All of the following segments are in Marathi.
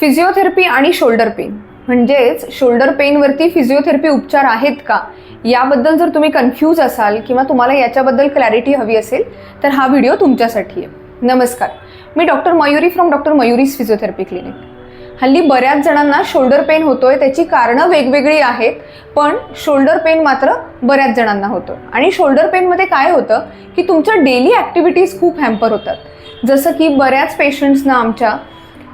फिजिओथेरपी आणि शोल्डर पेन म्हणजेच शोल्डर पेनवरती फिजिओथेरपी उपचार आहेत का याबद्दल जर तुम्ही कन्फ्यूज असाल किंवा तुम्हाला याच्याबद्दल क्लॅरिटी हवी असेल तर हा व्हिडिओ तुमच्यासाठी आहे। नमस्कार, मी doctor Mayuri from doctor Mayuri's physiotherapy clinic. हल्ली बऱ्याच जणांना शोल्डर पेन होतोय, त्याची कारणं वेगवेगळी आहेत, पण शोल्डर पेन मात्र बऱ्याच जणांना होतं। आणि शोल्डर पेनमध्ये काय होतं की तुमच्या डेली ॲक्टिव्हिटीज खूप हॅम्पर होतात। जसं की बऱ्याच पेशंट्सना आमच्या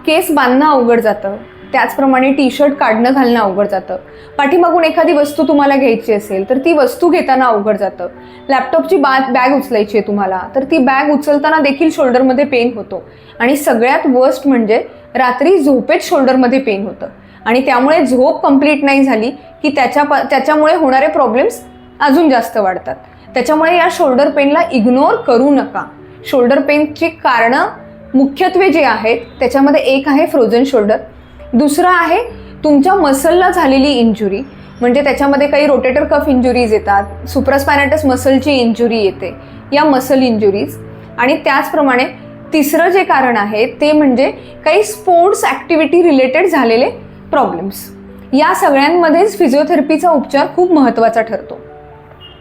केस बांधणं अवघड जातं, त्याचप्रमाणे टी शर्ट काढणं घालणं अवघड जातं, पाठीमागून एखादी वस्तू तुम्हाला घ्यायची असेल तर ती वस्तू घेताना अवघड जातं, लॅपटॉपची बॅग उचलायची आहे तुम्हाला तर ती बॅग उचलताना देखील शोल्डरमध्ये पेन होतो, आणि सगळ्यात वर्स्ट म्हणजे रात्री झोपेत शोल्डरमध्ये पेन होतं, आणि त्यामुळे झोप कंप्लीट नाही झाली की त्याच्यामुळे होणारे प्रॉब्लेम्स अजून जास्त वाढतात। त्याच्यामुळे या शोल्डर पेनला इग्नोर करू नका। शोल्डर पेनची कारणं मुख्यत्वे जे आहेत त्याच्यामध्ये एक आहे फ्रोझन शोल्डर, दुसरा आहे तुमच्या मसलला झालेली इंजुरी, म्हणजे त्याच्यामध्ये काही रोटेटर कफ इंजुरीज येतात, सुप्रास्पायनाटस मसलची इंजुरी येते, या मसल इंजुरीज। आणि त्याचप्रमाणे तिसरं जे कारण आहे ते म्हणजे काही स्पोर्ट्स ॲक्टिव्हिटी रिलेटेड झालेले प्रॉब्लेम्स। या सगळ्यांमध्येच फिजिओथेरपीचा उपचार खूप महत्त्वाचा ठरतो।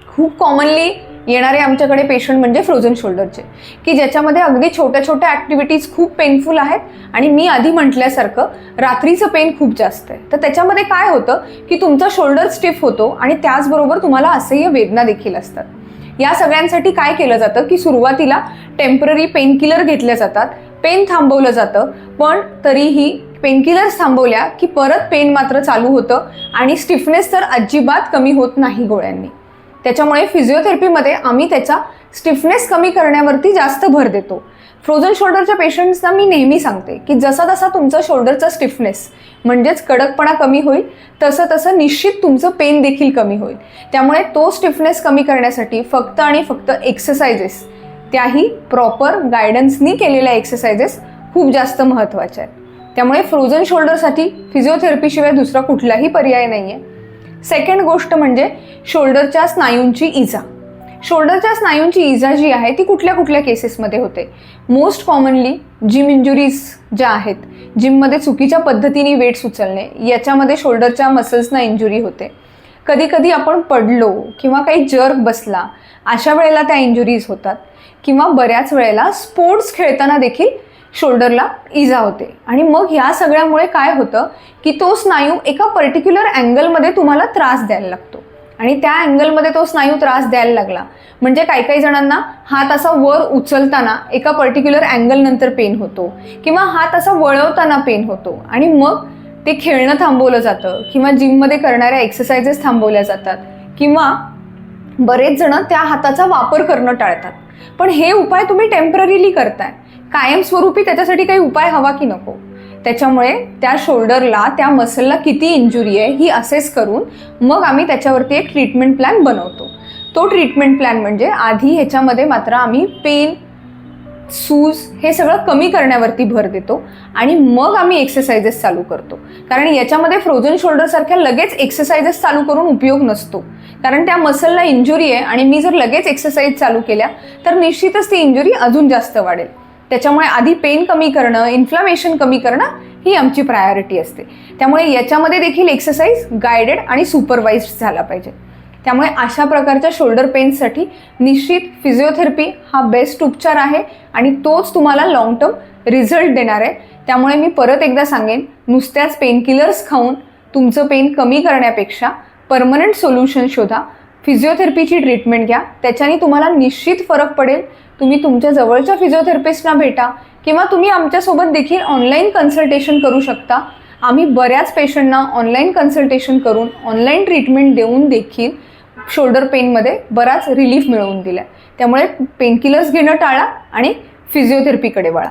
खूप कॉमनली येणारे आमच्याकडे पेशंट म्हणजे फ्रोझन शोल्डरचे, की ज्याच्यामध्ये अगदी छोट्या छोट्या ॲक्टिव्हिटीज खूप पेनफुल आहेत, आणि मी आधी म्हटल्यासारखं रात्रीचं पेन खूप जास्त आहे। तर त्याच्यामध्ये काय होतं की तुमचा शोल्डर स्टिफ होतो आणि त्याचबरोबर तुम्हाला असह्य वेदना देखील असतात। या सगळ्यांसाठी काय केलं जातं की सुरुवातीला टेम्पररी पेनकिलर घेतल्या जातात, पेन थांबवलं जातं, पण तरीही पेनकिलर्स थांबवल्या की परत पेन मात्र चालू होतं, आणि स्टिफनेस तर अजिबात कमी होत नाही गोळ्यांनी। त्याच्यामुळे फिजिओथेरपीमध्ये आम्ही त्याचा स्टिफनेस कमी करण्यावरती जास्त भर देतो। फ्रोझन शोल्डरच्या पेशंट्सना मी नेहमी सांगते की जसा जसा तुमचा शोल्डरचा स्टिफनेस म्हणजेच कडकपणा कमी होईल तसं तसं निश्चित तुमचं पेन देखील कमी होईल। त्यामुळे तो स्टिफनेस कमी करण्यासाठी फक्त आणि फक्त एक्सरसाइजेस, त्याही प्रॉपर गायडन्सनी केलेल्या एक्सरसाइजेस खूप जास्त महत्त्वाच्या आहेत। त्यामुळे फ्रोझन शोल्डरसाठी फिजिओथेरपीशिवाय दुसरा कुठलाही पर्याय नाही आहे। सेकंड गोष्ट म्हणजे शोल्डरच्या स्नायूंची इजा। शोल्डरच्या स्नायूंची इजा जी आहे ती कुठल्या कुठल्या केसेसमध्ये होते? मोस्ट कॉमनली जिम इंजुरीज ज्या आहेत, जिममध्ये चुकीच्या पद्धतीने वेट्स उचलणे, याच्यामध्ये शोल्डरच्या मसल्सना इंजुरी होते। कधी कधी आपण पडलो किंवा काही जर्क बसला, अशा वेळेला त्या इंजुरीज होतात, किंवा बऱ्याच वेळेला स्पोर्ट्स खेळताना देखील शोल्डरला इजा होते। आणि मग ह्या सगळ्यामुळे काय होतं की तो स्नायू एका पर्टिक्युलर अँगलमध्ये तुम्हाला त्रास द्यायला लागतो, आणि त्या अँगलमध्ये तो स्नायू त्रास द्यायला लागला म्हणजे काही जणांना हात असा वर उचलताना एका पर्टिक्युलर अँगल नंतर पेन होतो, किंवा हात असा वळवताना पेन होतो, आणि मग ते खेळणं थांबवलं जातं, किंवा जिममध्ये करणाऱ्या एक्सरसाइजेस थांबवल्या जातात, किंवा बरेच जण त्या हाताचा वापर करणं टाळतात। पण हे उपाय तुम्ही टेम्पररीली करताय, कायमस्वरूपी त्याच्यासाठी काही उपाय हवा की नको? त्याच्यामुळे त्या शोल्डरला, त्या मसलला किती इंजुरी आहे ही असेस करून मग आम्ही त्याच्यावरती एक ट्रीटमेंट प्लॅन बनवतो। तो ट्रीटमेंट प्लॅन म्हणजे आधी ह्याच्यामध्ये मात्र आम्ही पेन, सूज हे सगळं कमी करण्यावरती भर देतो, आणि मग आम्ही एक्सरसाइजेस चालू करतो। कारण याच्यामध्ये फ्रोझन शोल्डरसारख्या लगेच एक्सरसाइजेस चालू करून उपयोग नसतो, कारण त्या मसलला इंजुरी आहे, आणि मी जर लगेच एक्सरसाइज चालू केल्या तर निश्चितच ती इंजुरी अजून जास्त वाढेल। त्याच्यामुळे आधी पेन कमी करणं, इन्फ्लामेशन कमी करणं ही आमची प्रायोरिटी असते। त्यामुळे याच्यामध्ये देखील एक्सरसाइज गायडेड आणि सुपरवाइज्ड झाला पाहिजे। त्यामुळे अशा प्रकारच्या शोल्डर पेनसाठी निश्चित फिजिओथेरपी हा बेस्ट उपचार आहे, आणि तोच तुम्हाला लॉंग टर्म रिझल्ट देणार आहे। त्यामुळे मी परत एकदा सांगेन, नुसत्याच पेनकिलर्स खाऊन तुमचं पेन कमी करण्यापेक्षा परमनंट सोल्युशन शोधा, फिजिओथेरपीची ट्रीटमेंट घ्या, त्याच्याने तुम्हाला निश्चित फरक पडेल। तुम्ही तुमच्या जवळच्या फिजिओथेरपिस्टना भेटा, किंवा तुम्ही आमच्यासोबत देखील ऑनलाईन कन्सल्टेशन करू शकता। आम्ही बऱ्याच पेशंटना ऑनलाईन कन्सल्टेशन करून ऑनलाईन ट्रीटमेंट देऊन देखील शोल्डर पेनमध्ये बराच रिलीफ मिळवून दिला। त्यामुळे पेनकिलर्स घेणं टाळा आणि फिजिओथेरपीकडे वळा।